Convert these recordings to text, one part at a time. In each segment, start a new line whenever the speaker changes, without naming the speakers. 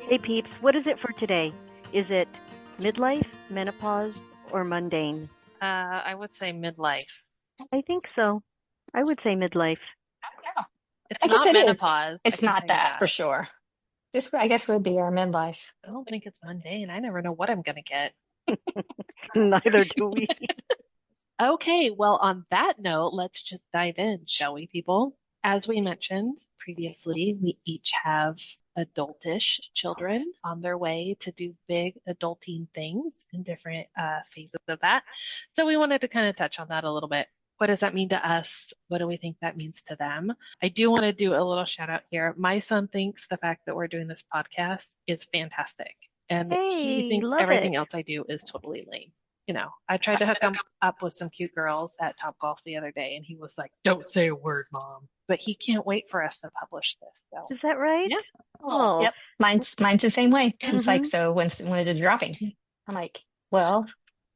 Hey peeps, what is it for today? Is it midlife, menopause, or mundane?
I would say midlife.
I think so. I would say midlife.
Yeah,
It's
I guess
not
it is.
menopause, I
It's
can
not
tell you
that for
that.
sure. This, I guess, would be our midlife.
I don't think it's mundane. I never know what I'm gonna get.
Neither do we.
Okay, well, on that note, let's just dive in, shall we, people? As we mentioned previously, we each have adultish children on their way to do big adulting things in different phases of that. So we wanted to kind of touch on that a little bit. What does that mean to us? What do we think that means to them? I do want to do a little shout out here. My son thinks the fact that we're doing this podcast is fantastic, and he
Hey,
thinks
love it.
everything else I do is totally lame. I tried to hook him up with some cute girls at Topgolf the other day, and he was like, "Don't say a word, Mom." But he can't wait for us to publish this. So,
Is that right?
yeah.
Oh,
Oh,
yep. Mine's the same way. He's like,
mm-hmm.
so when is it dropping? I'm like, well,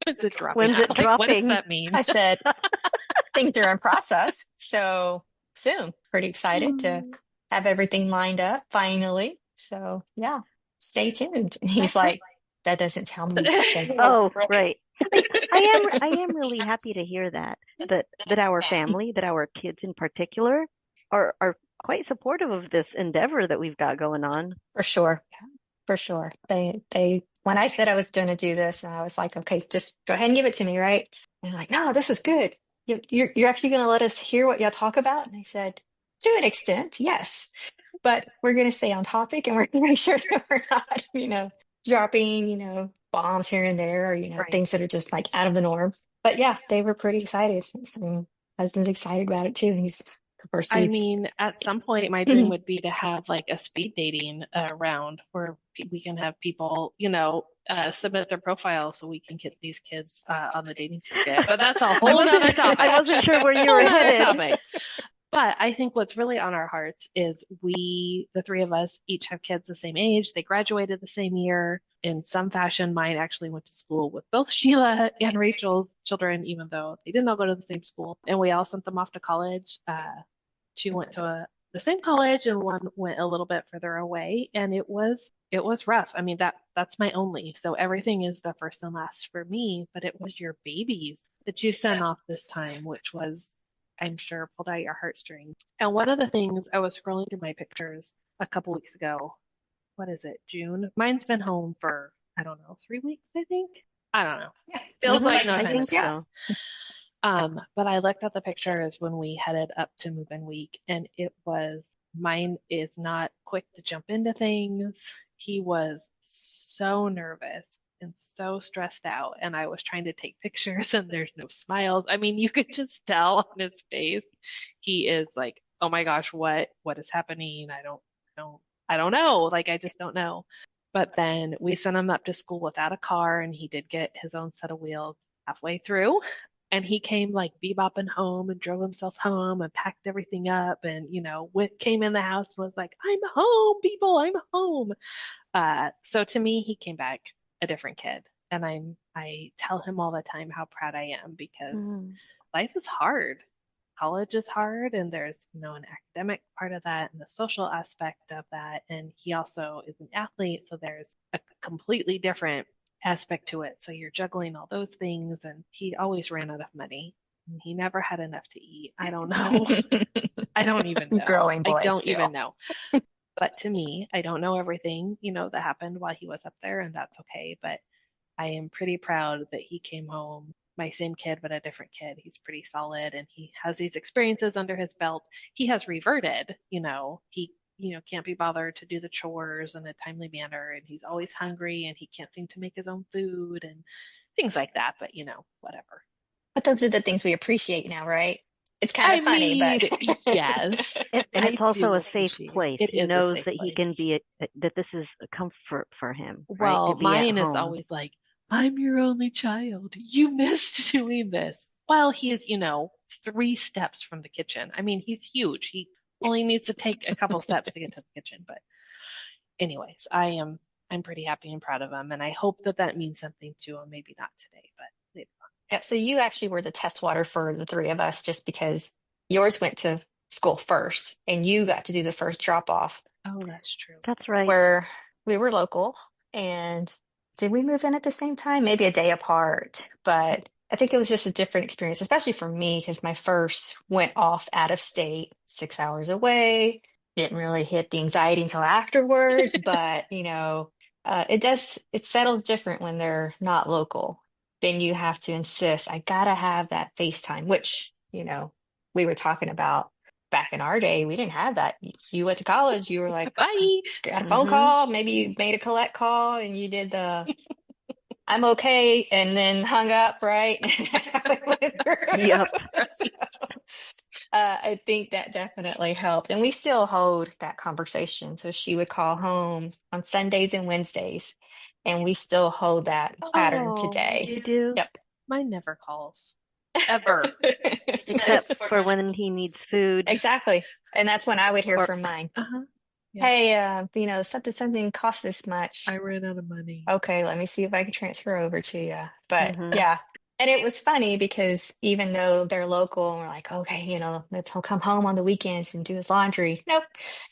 When's it dropping?
When's
I'm
it
like, what does
dropping?
that mean?
I said, things are in process. So soon. Pretty excited to have everything lined up finally. So yeah, stay tuned. And he's like, that doesn't tell me anything.
Oh, right. I am really happy to hear that our family, that our kids in particular, are quite supportive of this endeavor that we've got going on.
For sure. For sure. They when I said I was going to do this, and I was like, okay, just go ahead and give it to me, right? And they're like, no, this is good. You're actually going to let us hear what y'all talk about? And I said, to an extent, yes, but we're going to stay on topic, and we're going to make sure that we're not, dropping, bombs here and there, or
Right.
things that are just like out of the norm. But yeah, they were pretty excited. So husband's excited about it too. And he's the first
I
he's
mean, at some point, my dream would be to have like a speed dating round where we can have people, submit their profile so we can get these kids on the dating circuit. But that's a
I
whole
wasn't
nother topic.
I wasn't sure where you
Whole
were
nother
headed.
topic. But I think what's really on our hearts is the three of us, each have kids the same age. They graduated the same year. In some fashion, mine actually went to school with both Sheila and Rachel's children, even though they didn't all go to the same school. And we all sent them off to college. Two went to the same college, and one went a little bit further away. And it was rough. I mean, that's my only. So everything is the first and last for me. But it was your babies that you sent off this time, which was, I'm sure, pulled out your heartstrings. And one of the things, I was scrolling through my pictures a couple weeks ago. What is it? June? Mine's been home for, I don't know, 3 weeks, I think. I don't know. Feels like no
I
time
think
has passed.
so.
But I looked at the pictures when we headed up to move-in week, and mine is not quick to jump into things. He was so nervous and so stressed out, and I was trying to take pictures, and there's no smiles. I mean, you could just tell on his face. He is like, "Oh my gosh, what is happening? I don't know. Like, I just don't know." But then we sent him up to school without a car, and he did get his own set of wheels halfway through. And he came like bebopping home and drove himself home and packed everything up and, came in the house and was like, "I'm home, people, I'm home." So to me, he came back a different kid. And I tell him all the time how proud I am because
Mm.
life is hard. College is hard, and there's, an academic part of that and the social aspect of that. And he also is an athlete, so there's a completely different aspect to it. So you're juggling all those things, and he always ran out of money. And he never had enough to eat. I don't know. I don't even know.
growing
I
boy
don't
still.
even know. But to me, I don't know everything, that happened while he was up there, and that's okay. But I am pretty proud that he came home, my same kid, but a different kid. He's pretty solid, and he has these experiences under his belt. He has reverted, he, can't be bothered to do the chores in a timely manner, and he's always hungry, and he can't seem to make his own food and things like that. But, whatever.
But those are the things we appreciate now, right? It's kind
I
of funny, but
mean, yes,
And
I
it's also
do
a safe
appreciate
place.
it. It
He
is a
knows
safe
that he
place.
can that this is a comfort for him, right? To
Well,
be at
mine is
home.
always like, "I'm your only child. You missed doing this." While he is, 3 steps from the kitchen. I mean, he's huge. He only needs to take a couple steps to get to the kitchen. But anyways, I'm pretty happy and proud of him, and I hope that that means something to him. Maybe not today, but later
yeah, so you actually were the test water for the three of us just because yours went to school first and you got to do the first drop off
on. Oh, that's true.
That's right.
where we were local, and did we move in at the same time? Maybe a day apart, but I think it was just a different experience, especially for me, because my first went off out of state, 6 hours away. Didn't really hit the anxiety until afterwards, but it settles different when they're not local. Then you have to insist, I gotta have that FaceTime, which, we were talking about back in our day, we didn't have that. You went to college, you were like,
Bye.
got a phone
Hmm.
call, maybe you made a collect call and you did the I'm okay and then hung up, right? That's how it went
Yep.
through. I think that definitely helped. And we still hold that conversation. So she would call home on Sundays and Wednesdays, and we still hold that pattern
Oh,
today.
You do,
Yep.
mine never calls. Ever.
except for when he needs food
Exactly. And that's when I would hear
or
from mine.
Uh-huh. Yeah.
Hey, something costs this much.
I ran out of money.
Okay, let me see if I can transfer over to you. But
hmm
yeah, and it was funny because even though they're local and we're like, okay, he'll come home on the weekends and do his laundry. Nope.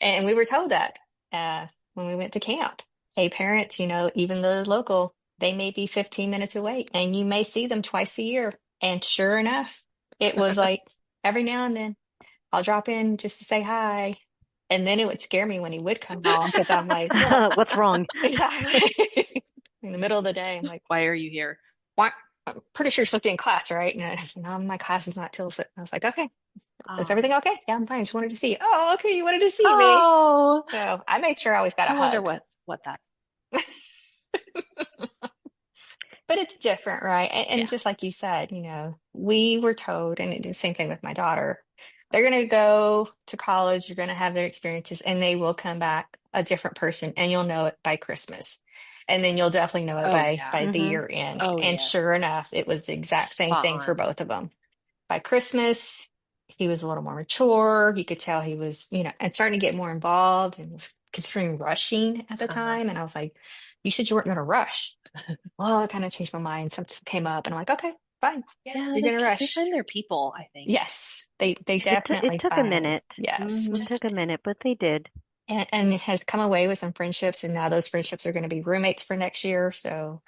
And we were told that when we went to camp. Hey, parents, even though they're local, they may be 15 minutes away and you may see them twice a year. And sure enough, it was like every now and then I'll drop in just to say hi. And then it would scare me when he would come home because I'm like,
what's wrong?
exactly. In the middle of the day, I'm like,
Why are you here?
what? I'm pretty sure you're supposed to be in class, right? No, my class is not till I was like, okay, is
Oh.
everything okay? Yeah, I'm fine. Just wanted to see you. Oh, okay, you wanted to see me.
Oh,
So I made sure I always got a
I wonder
hug.
what that.
But it's different, right? And
Yeah.
just like you said, we were told, and the same thing with my daughter, they're going to go to college, you're going to have their experiences, and they will come back a different person, and you'll know it by Christmas. And then you'll definitely know it
Oh
by
yeah.
by the
Hmm.
year end.
Oh
And
yes.
sure enough, it was the exact same
Spot
thing for
on.
both of them. By Christmas, he was a little more mature. You could tell he was, and starting to get more involved and was considering rushing at the
Uh-huh.
time. And I was like, you said you weren't going to rush. Well, it kind of changed my mind. Something came up, and I'm like, okay, fine.
Yeah,
You're gonna
they
rush.
find their people, I think.
Yes, they
It
definitely
took a
find.
minute.
Yes,
It took a minute, but they did.
and it has come away with some friendships, and now those friendships are going to be roommates for next year. So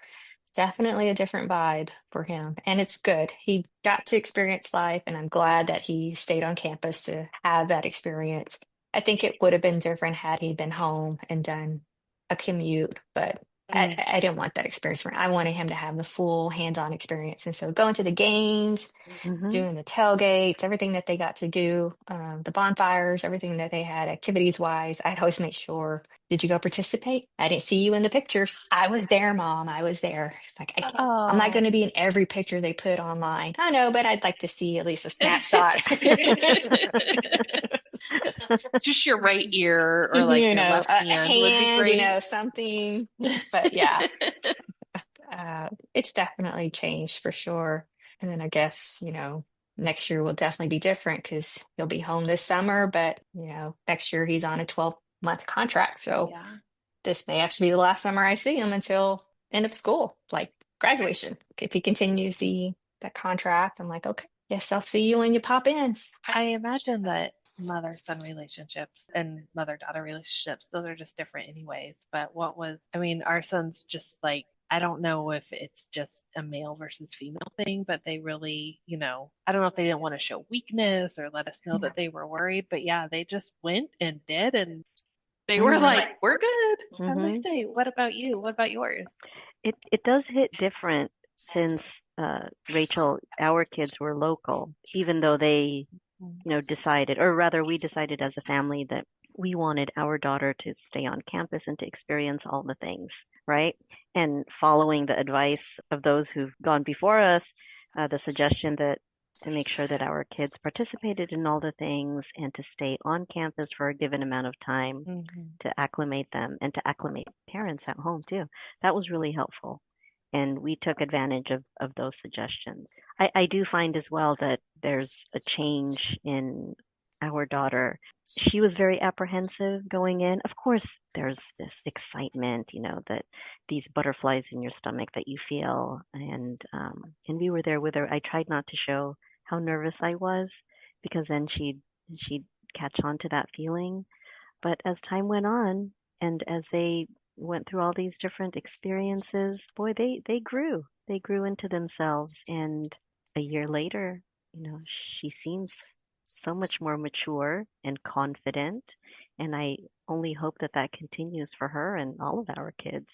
definitely a different vibe for him, and it's good. He got to experience life, and I'm glad that he stayed on campus to have that experience. I think it would have been different had he been home and done a commute, but
Mm.
I didn't want that experience for him. I wanted him to have the full hands-on experience, and so going to the games,
Hmm.
doing the tailgates, everything that they got to do, the bonfires, everything that they had activities wise, I'd always make sure, did you go participate? I didn't see you in the pictures. I was there, Mom. I was there. It's like, I'm not going
Oh.
to be in every picture they put online. I know, but I'd like to see at least a snapshot.
Just your right ear or like your left
A
hand would be
hand,
great.
something. But yeah, it's definitely changed for sure. And then I guess, next year will definitely be different because he'll be home this summer, but, next year he's on a 12-month contract. So
Yeah.
this may actually be the last summer I see him until end of school, like graduation. If he continues that contract, I'm like, okay, yes, I'll see you when you pop in.
I imagine that mother-son relationships and mother-daughter relationships, those are just different anyways. But I mean, our son's just like, I don't know if it's just a male versus female thing, but they really, I don't know if they didn't want to show weakness or let us know that they were worried, but yeah, they just went and did, and they were like, we're good. Have a nice
Hmm.
day. What about you? What about yours?
It does hit different since Rachel, our kids were local, even though they, decided, or rather, we decided as a family that we wanted our daughter to stay on campus and to experience all the things, right? And following the advice of those who've gone before us, the suggestion that to make sure that our kids participated in all the things and to stay on campus for a given amount of time
Mm-hmm.
to acclimate them and to acclimate parents at home too. That was really helpful. And we took advantage of those suggestions. I do find as well that there's a change in our daughter. She was very apprehensive going in. Of course, there's this excitement, that these butterflies in your stomach that you feel, and we were there with her. I tried not to show how nervous I was because then she'd catch on to that feeling. But as time went on, and as they went through all these different experiences, boy, they grew. They grew into themselves. And a year later, she seems so much more mature and confident. And I only hope that that continues for her and all of our kids.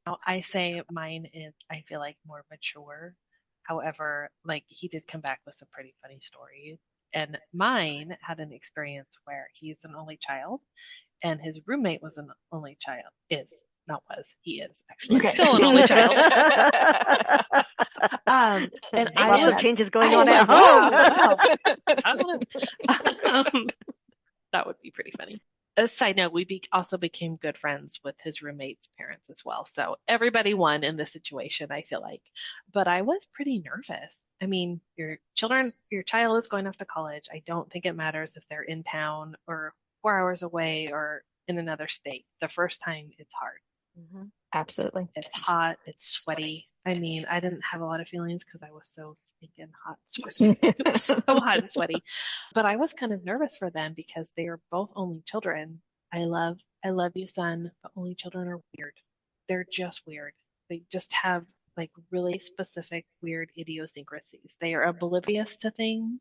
Now, I say mine is, I feel like, more mature. However, like he did come back with some pretty funny stories. And mine had an experience where he's an only child and his roommate was an only child. He is actually
Okay.
still an only child. And I
Lots
was
of changes going on at
wow,
home.
wow. I don't know. That would be pretty funny. A side note, we also became good friends with his roommate's parents as well. So everybody won in this situation, I feel like. But I was pretty nervous. I mean, your child is going off to college. I don't think it matters if they're in town or 4 hours away or in another state. The first time, it's hard.
Mm-hmm.
Absolutely.
It's hot. It's sweaty. I mean, I didn't have a lot of feelings because I was so stinking hot, sweaty. It was so hot and sweaty. But I was kind of nervous for them because they are both only children. I love you, son, but only children are weird. They're just weird. They just have like really specific weird idiosyncrasies. They are oblivious to things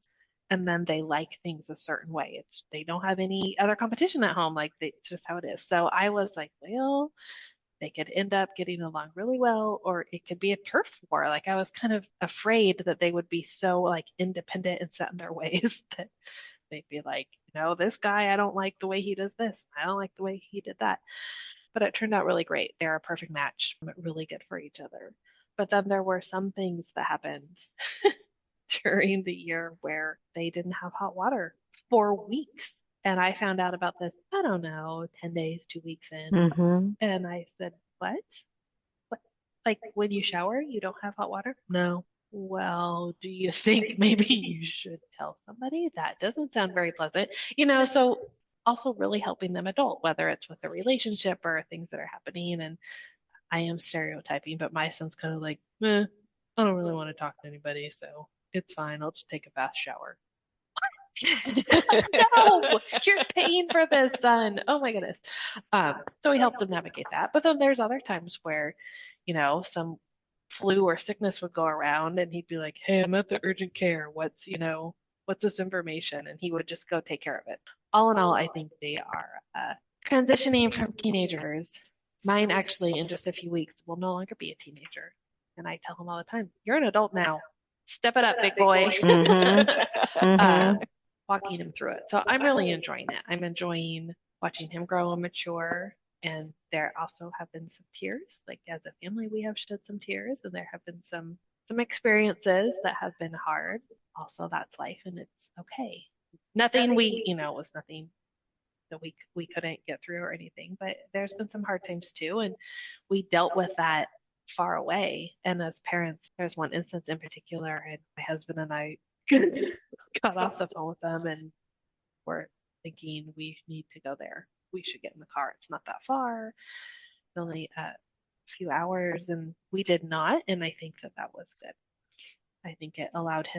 and then they like things a certain way. They don't have any other competition at home. Like it's just how it is. So I was like, well, they could end up getting along really well, or it could be a turf war. Like I was kind of afraid that they would be so like independent and set in their ways that they'd be like, this guy, I don't like the way he does this. I don't like the way he did that. But it turned out really great. They're a perfect match, really good for each other. But then there were some things that happened during the year where they didn't have hot water for weeks. And I found out about this, I don't know, 10 days, 2 weeks in.
Mm-hmm.
And I said, what? What? Like when you shower, you don't have hot water? No. Well, do you think maybe you should tell somebody? That doesn't sound very pleasant. So also really helping them adult, whether it's with a relationship or things that are happening. And I am stereotyping, but my son's kind of like, I don't really want to talk to anybody, so it's fine. I'll just take a bath shower. No, you're paying for this, son. Oh my goodness. So we helped him navigate that. But then there's other times where, some flu or sickness would go around and he'd be like, hey, I'm at the urgent care. What's this information? And he would just go take care of it. All in all, I think they are transitioning from teenagers. Mine actually in just a few weeks will no longer be a teenager. And I tell him all the time, you're an adult now. Step it up, big boy.
Mm-hmm. Mm-hmm.
Walking him through it. So I'm really enjoying it. I'm enjoying watching him grow and mature. And there also have been some tears. Like as a family, we have shed some tears, and there have been some experiences that have been hard. Also, that's life, and it's okay. Nothing was nothing that we couldn't get through or anything. But there's been some hard times too, and we dealt with that far away. And as parents, there's one instance in particular, and my husband and I got off the phone with them and we're thinking we need to go there. We should get in the car. It's not that far. It's only a few hours, and we did not. And I think that was good. I think it allowed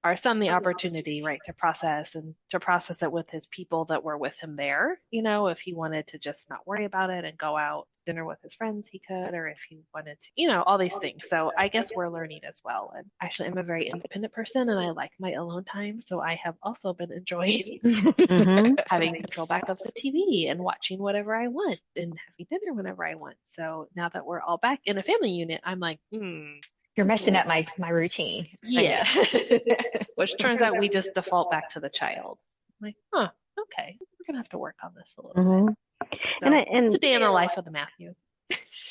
our son, the opportunity, right, to process it with his people that were with him there. If he wanted to just not worry about it and go out dinner with his friends, he could, or if he wanted to, all these things. So I guess we're learning as well. And actually, I'm a very independent person and I like my alone time. So I have also been enjoying having control back of the TV and watching whatever I want and having dinner whenever I want. So now that we're all back in a family unit, I'm like,
You're messing up my routine.
Yeah. Which turns out we just default back to the child. I'm like, okay, we're gonna have to work on this a little bit. So, it's a day in the life of the Matthew.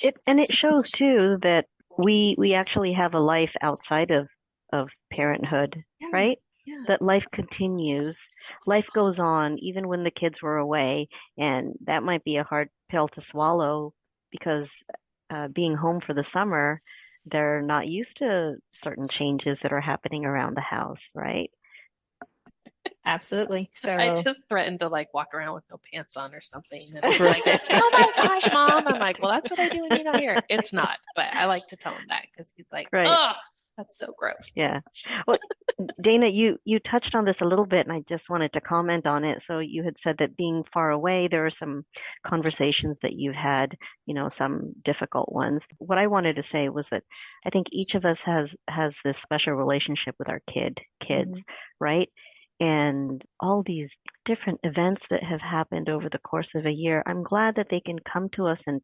It shows too that we actually have a life outside of parenthood, right? Yeah. That life continues. Life goes on even when the kids were away, and that might be a hard pill to swallow because being home for the summer, they're not used to certain changes that are happening around the house, right?
Absolutely. So
I just threatened to walk around with no pants on or something. And I'm like, oh my gosh, Mom. I'm like, well, that's what I do when you're not here. It's not, but I like to tell him that because he's like, oh, that's so gross.
Yeah. Well, Dana, you touched on this a little bit, and I just wanted to comment on it. So you had said that being far away, there are some conversations that you've had, some difficult ones. What I wanted to say was that I think each of us has this special relationship with our kids,
Mhm.
right? And all these different events that have happened over the course of a year, I'm glad that they can come to us and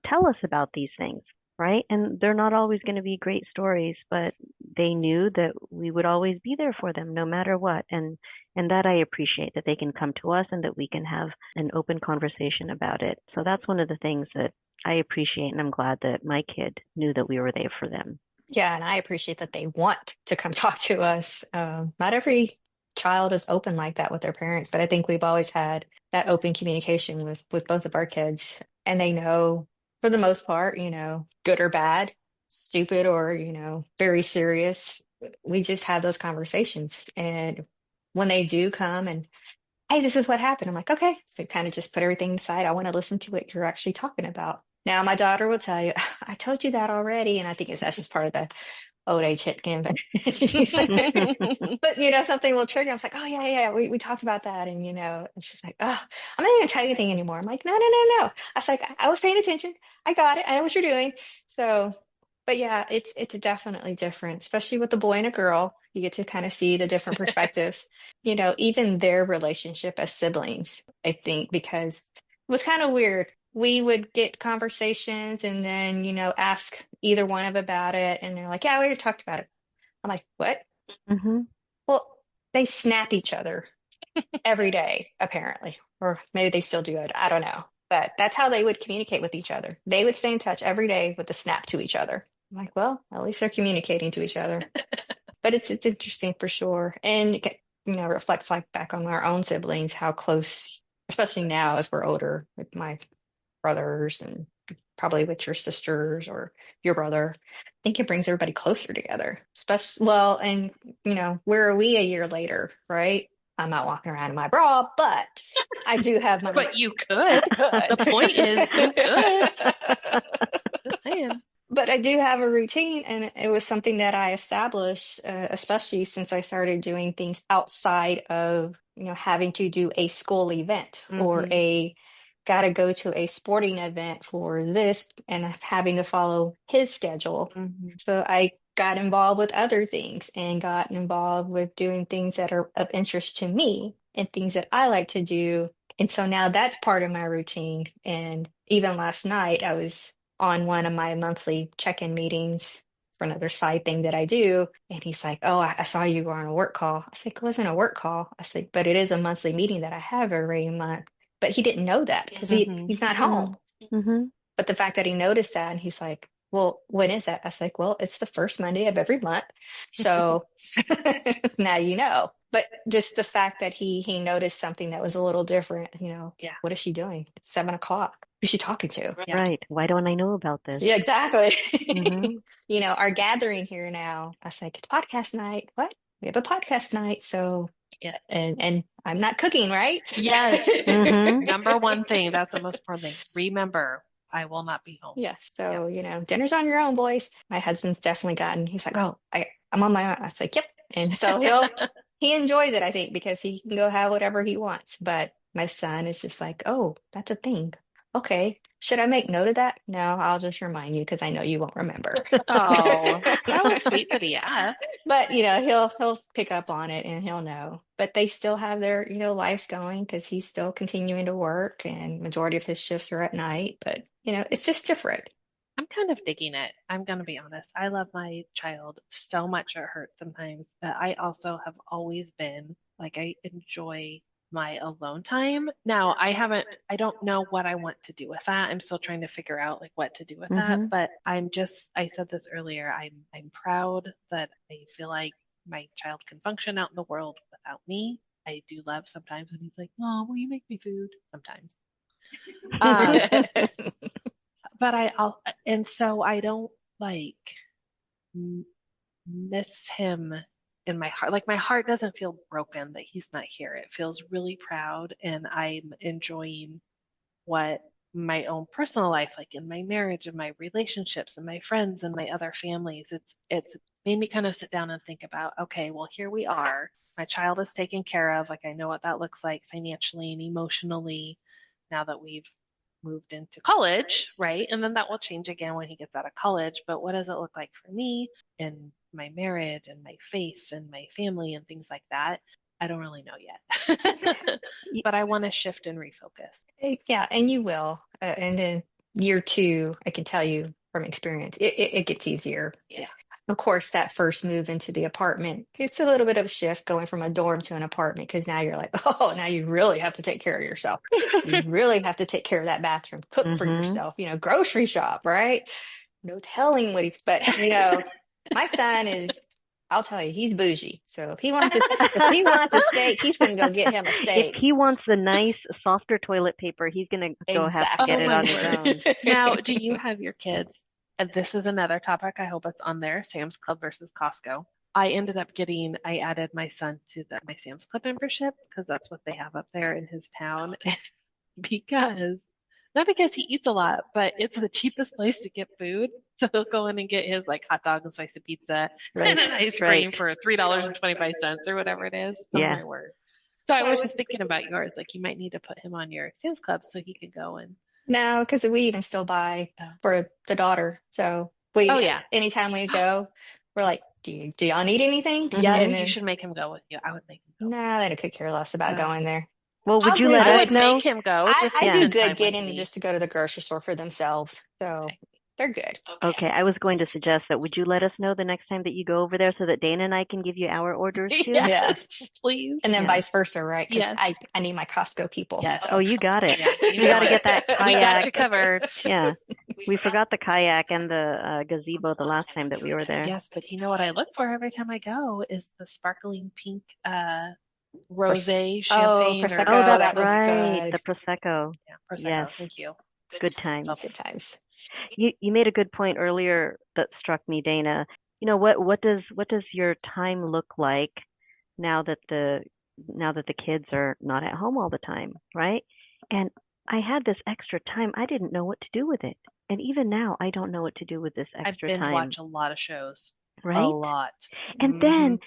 tell us about these things, right? And they're not always going to be great stories, but they knew that we would always be there for them no matter what. And that I appreciate, that they can come to us and that we can have an open conversation about it. So that's one of the things that I appreciate, and I'm glad that my kid knew that we were there for them.
Yeah, and I appreciate that they want to come talk to us. Not every child is open like that with their parents, but I think we've always had that open communication with both of our kids, and they know for the most part, good or bad, stupid or, very serious. We just have those conversations. And when they do come and, hey, this is what happened, I'm like, okay. So kind of just put everything aside. I want to listen to what you're actually talking about. Now, my daughter will tell you, I told you that already. And I think that's just part of the old age hit gambit. But something will trigger. I was like, oh yeah, we talked about that, and she's like, oh, I'm not even gonna tell you anything anymore. I'm like, no, no, no, no. I was like, I was paying attention. I got it. I know what you're doing. So, but yeah, it's definitely different, especially with a boy and a girl. You get to kind of see the different perspectives. Even their relationship as siblings, I think, because it was kind of weird. We would get conversations and then, ask either one of about it. And they're like, yeah, we already talked about it. I'm like, what?
Mm-hmm.
Well, they snap each other every day, apparently. Or maybe they still do it. I don't know. But that's how they would communicate with each other. They would stay in touch every day with a snap to each other. I'm like, well, at least they're communicating to each other. But it's interesting for sure. And reflects like back on our own siblings, how close, especially now as we're older, with my brothers and probably with your sisters or your brother. I think it brings everybody closer together. Especially, well, and where are we a year later, right? I'm not walking around in my bra, but I do have my.
But you could. The point is, you could. Just saying.
But I do have a routine, and it was something that I established, especially since I started doing things outside of, having to do a school event or
Mhm.
a got to go to a sporting event for this and having to follow his schedule.
Mhm.
So I got involved with other things and got involved with doing things that are of interest to me and things that I like to do. And so now that's part of my routine. And even last night, I was on one of my monthly check-in meetings for another side thing that I do. And he's like, oh, I saw you were on a work call. I said, it wasn't a work call. I said, but it is a monthly meeting that I have every month. But he didn't know that because
Mhm.
he's not home.
Mm-hmm.
But the fact that he noticed that and he's like, well, when is that? I was like, well, it's the first Monday of every month. So now you know. But just the fact that he noticed something that was a little different,
Yeah.
what is she doing? It's 7 o'clock. Who's she talking to?
Yeah.
Right. Why don't I know about this?
Yeah, exactly.
Mm-hmm.
Our gathering here now, I was like, it's podcast night. What? We have a podcast night. So,
Yeah.
and I'm not cooking, right?
Yes.
Mm-hmm.
Number one thing. That's the most important thing. Remember, I will not be home.
Yeah. So, dinner's on your own, boys. My husband's definitely he's like, oh, I'm on my own. I was like, yep. And so he enjoys it, I think, because he can go have whatever he wants. But my son is just like, oh, that's a thing. Okay. Should I make note of that? No, I'll just remind you because I know you won't remember.
Oh, that was sweet that he asked.
But he'll pick up on it and he'll know. But they still have their lives going because he's still continuing to work and majority of his shifts are at night. But it's just different.
I'm kind of digging it. I'm going to be honest. I love my child so much it hurts sometimes, but I also have always been like I enjoy my alone time. Now, I don't know what I want to do with that. I'm still trying to figure out like what to do with that,
Mm-hmm.
but I said this earlier, I'm proud that I feel like my child can function out in the world without me. I do love sometimes when he's like, "Oh, will you make me food?" Sometimes. Um, but and so I don't like m- miss him in my heart. Like my heart doesn't feel broken that he's not here. It feels really proud, and I'm enjoying what my own personal life, like in my marriage and my relationships and my friends and my other families. It's made me kind of sit down and think about, okay, well, here we are. My child is taken care of. Like I know what that looks like financially and emotionally now that we've moved into college, right? And then that will change again when he gets out of college. But what does it look like for me and my marriage and my faith and my family and things like that? I don't really know yet. But I want to shift and refocus.
Yeah, and you will. And then year two, I can tell you from experience, it gets easier.
Yeah.
Of course, that first move into the apartment, it's a little bit of a shift going from a dorm to an apartment because now you're like, oh, now you really have to take care of yourself. You really have to take care of that bathroom, cook for
Mm-hmm.
yourself, grocery shop, right? No telling what but my son is, I'll tell you, he's bougie. So if he wants a steak, he's gonna go get him a
If
steak.
he wants the nice, softer toilet paper, he's gonna go have to
Exactly.
get
Oh
it
my
on his
word.
own.
Now, do you have your kids? And this is another topic. I hope it's on there, Sam's Club versus Costco. I added my son to my Sam's Club membership because that's what they have up there in his town. because, not because he eats a lot, but it's the cheapest place to get food. So he'll go in and get his like hot dog and slice of pizza
Right.
and an ice cream for $3.25 or whatever it is. Oh
Yeah.
my word. So I was just thinking about yours. Like you might need to put him on your Sam's Club so he could go and.
No, because we even still buy for the daughter. So
Oh yeah.
anytime we go, we're like, do y'all need anything?
Mhm.
Yes,
And
you
then,
should make him go with you. I would make him go.
nah, they could care less about
Oh.
going there.
Well, would
I'll
you
do
let
I
us
would
know?
make him go. Just
I
Yeah.
do
spend
good
time with
getting
me.
just to go to the grocery store for themselves. So
Okay.
they're good.
Okay, I was going to suggest that would you let us know the next time that you go over there so that Dana and I can give you our orders too?
Yes, please.
And then
Yeah.
vice versa, right? Because
Yes.
I need my Costco people.
Yes.
Oh, you got it.
Yeah, you
You
know
got to
it.
get that
We got
kayak.
you covered.
Yeah, we forgot the kayak and the gazebo the last time that we were there.
Yes, but you know what I look for every time I go is the sparkling pink rosé champagne.
Prosecco.
Oh, that's
that was
right.
good.
The prosecco.
Yeah, Prosecco.
Yes.
Thank you.
Good times.
Good times.
You made a good point earlier that struck me, Dana. What does your time look like now that the kids are not at home all the time, right? And I had this extra time. I didn't know what to do with it. And even now, I don't know what to do with this
I've
extra
binge
time,
watched a lot of shows.
right?
A lot.
And then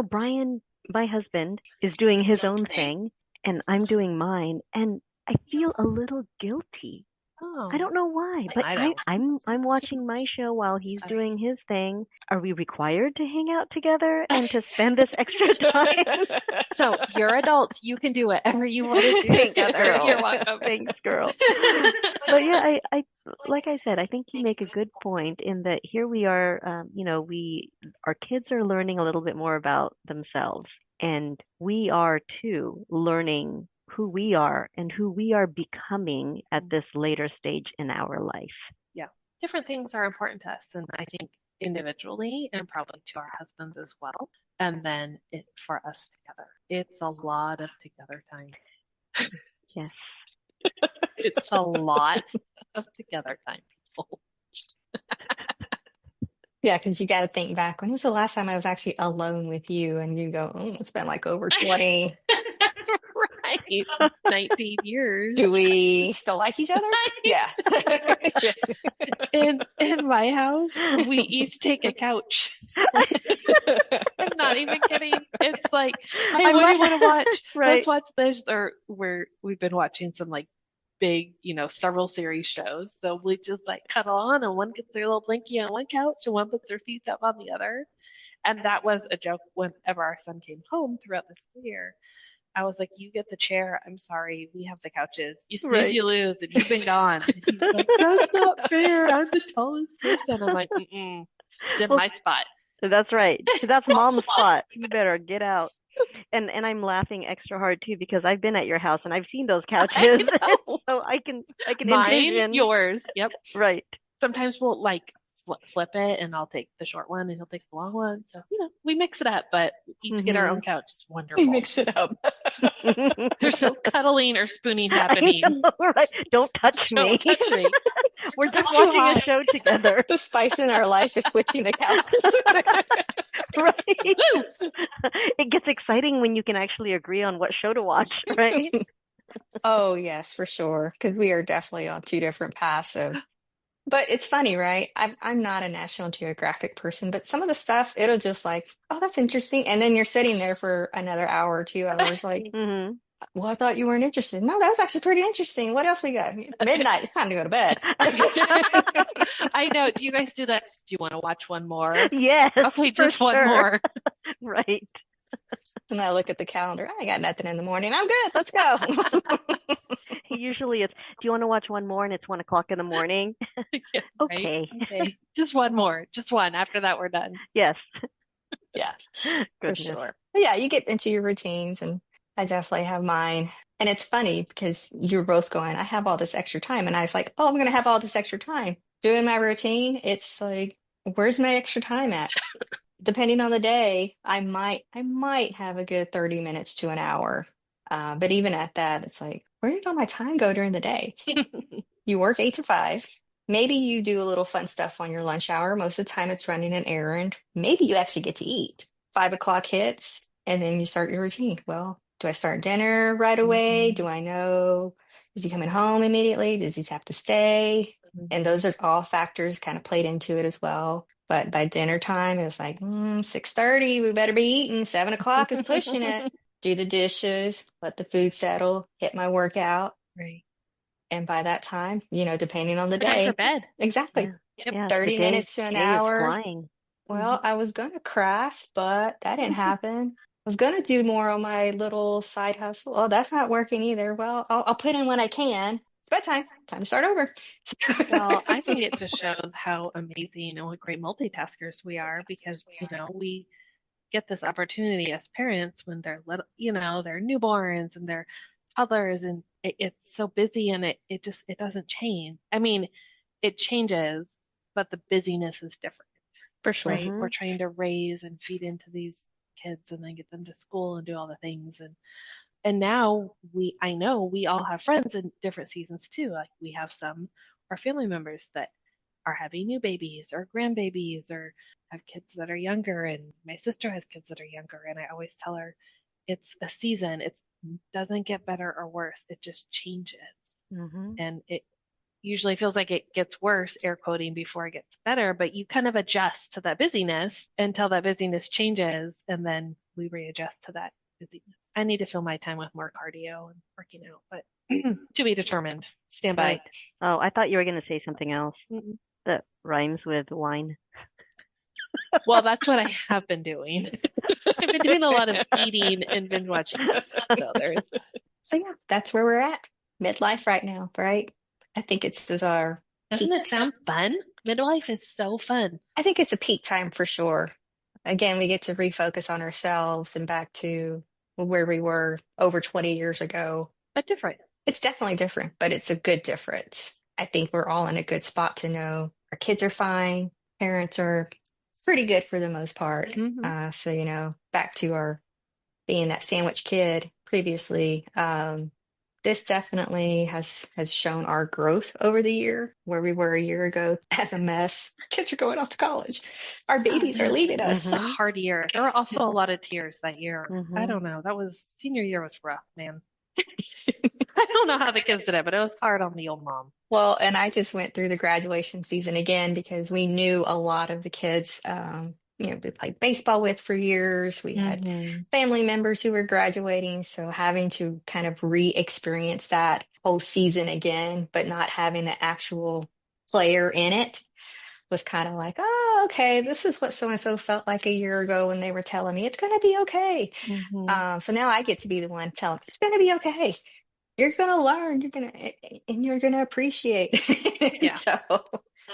Brian, my husband, is doing his own thing and I'm doing mine, and I feel a little guilty.
Oh,
I don't know why, but
I don't.
I'm watching my show while he's doing his thing. Are we required to hang out together and to spend this extra time?
So you're adults. You can do whatever you want to do
Thanks,
together.
girl.
You're welcome.
Thanks, girl. But yeah, I like I said, I think you make a good point in that here we are, our kids are learning a little bit more about themselves, and we are too learning who we are and who we are becoming at this later stage in our life.
Yeah. Different things are important to us, and I think individually and probably to our husbands as well. And then for us together. It's a lot of together time.
Yes.
It's a lot of together time, people.
Yeah, because you got to think back. When was the last time I was actually alone with you? And you go, it's been like over 20.
Right. 19 years.
Do we still like each other? Yes. Yes.
In my house, we each take a couch. I'm not even kidding. It's like, hey, what do you want to watch?
Right.
Let's watch this. Or we've been watching some like big, several series shows. So we just like cuddle on, and one gets their little blankie on one couch, and one puts their feet up on the other. And that was a joke whenever our son came home throughout the school year. I was like, you get the chair. I'm sorry. We have the couches. You snooze,
Right.
you lose, and you've been gone. And he's like, that's not fair. I'm the tallest person. I'm like, this is my spot.
That's right. That's mom's spot. You better get out. And I'm laughing extra hard too because I've been at your house and I've seen those couches, so I can
Mine,
envision.
yours. Yep.
Right.
Sometimes we'll like flip it, and I'll take the short one, and he'll take the long one. So we mix it up, but each get our own couch. It's wonderful.
We mix it up.
There's no cuddling or spooning happening.
I know, right? Don't touch me.
Don't touch me.
We're just
too
watching a
hot.
show together.
The spice in our life is switching the couches.
Right. It gets exciting when you can actually agree on what show to watch, right?
Oh, yes, for sure. Because we are definitely on two different paths. So, but it's funny, right? I'm not a National Geographic person, but some of the stuff it'll just like, oh, that's interesting, and then you're sitting there for another hour or 2 hours, like,
Hmm.
well, I thought you weren't interested. No, that was actually pretty interesting. What else we got? Midnight. It's time to go to bed.
I know. Do you guys do that? Do you want to watch one more?
Yes,
Okay,
for
just one
sure.
more.
Right.
And I look at the calendar. I got nothing in the morning. I'm good. Let's go.
Usually it's, do you want to watch one more? And it's 1 o'clock in the morning.
Yeah, right?
Okay.
Okay. Just one more. Just one. After that, we're done.
Yes.
Yes, for
Goodness.
sure. But yeah, you get into your routines, and I definitely have mine. And it's funny because you're both going, I have all this extra time. And I was like, oh, I'm going to have all this extra time. Doing my routine, it's like, where's my extra time at? Depending on the day, I might have a good 30 minutes to an hour. But even at that, it's like, where did all my time go during the day? You work 8 to 5. Maybe you do a little fun stuff on your lunch hour. Most of the time, it's running an errand. Maybe you actually get to eat. 5 o'clock hits, and then you start your routine. Well, do I start dinner right away? Do I know? Is he coming home immediately? Does he have to stay? And those are all factors kind of played into it as well. But by dinner time, it was like 6:30. We better be eating. 7 o'clock is pushing it. Do the dishes, let the food settle, hit my workout.
Right.
And by that time, depending on the
Time for
day,
bed.
exactly,
Yep.
Yeah.
30
The
minutes to an
day is
hour.
flying.
Well, I was going to craft, but that didn't happen. I was going to do more on my little side hustle. Oh, that's not working either. Well, I'll put in when I can. It's bedtime. Time to start over.
Well, I think it just shows how amazing and what great multitaskers we are because, we get this opportunity as parents when they're little, they're newborns and they're toddlers and it's so busy and it doesn't change. I mean, it changes, but the busyness is different,
For sure.
right?
Hmm.
We're trying to raise and feed into these kids and then get them to school and do all the things and now I know we all have friends in different seasons too. Like we have some our family members that are having new babies or grandbabies or have kids that are younger and my sister has kids that are younger and I always tell her it's a season. It doesn't get better or worse. It just changes.
Hmm.
And it usually feels like it gets worse, air quoting, before it gets better, but you kind of adjust to that busyness until that busyness changes and then we readjust to that busyness. I need to fill my time with more cardio and working out, but to be determined. Stand by.
Right. Oh, I thought you were going to say something else
Mm-mm.
that rhymes with wine.
Well, that's what I have been doing. I've been doing a lot of eating and binge watching. So there's
So yeah, that's where we're at. Midlife right now, right? I think it's is our
Doesn't
peak.
it sound fun? Midlife is so fun.
I think it's a peak time for sure. Again, we get to refocus on ourselves and back to where we were over 20 years ago.
But different.
It's definitely different, but it's a good difference. I think we're all in a good spot to know our kids are fine, parents are pretty good for the most part.
Mm-hmm.
So, back to our being that sandwich kid previously, this definitely has shown our growth over the year, where we were a year ago as a mess. Kids are going off to college. Our
Oh
babies are
man,
leaving us.
it's a hard year. There were also a lot of tears that year. I
Hmm.
don't know. That was senior year was rough, man. I don't know how the kids did it, but it was hard on the old mom.
Well, and I just went through the graduation season again because we knew a lot of the kids, we played baseball with for years. We had
Mm-hmm.
family members who were graduating. So having to kind of re-experience that whole season again, but not having an actual player in it was kind of like, oh, okay, this is what so and so felt like a year ago when they were telling me it's going to be okay.
Mm-hmm.
So now I get to be the one telling it's going to be okay. You're going to learn. You're going to appreciate.
Yeah,
So,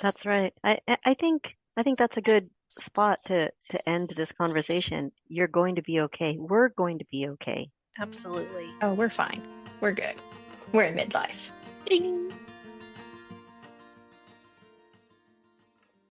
That's right. I think that's a good spot to end this conversation. You're going to be okay. We're going to be okay.
absolutely.
oh, we're fine. We're good. We're in midlife.
Ding.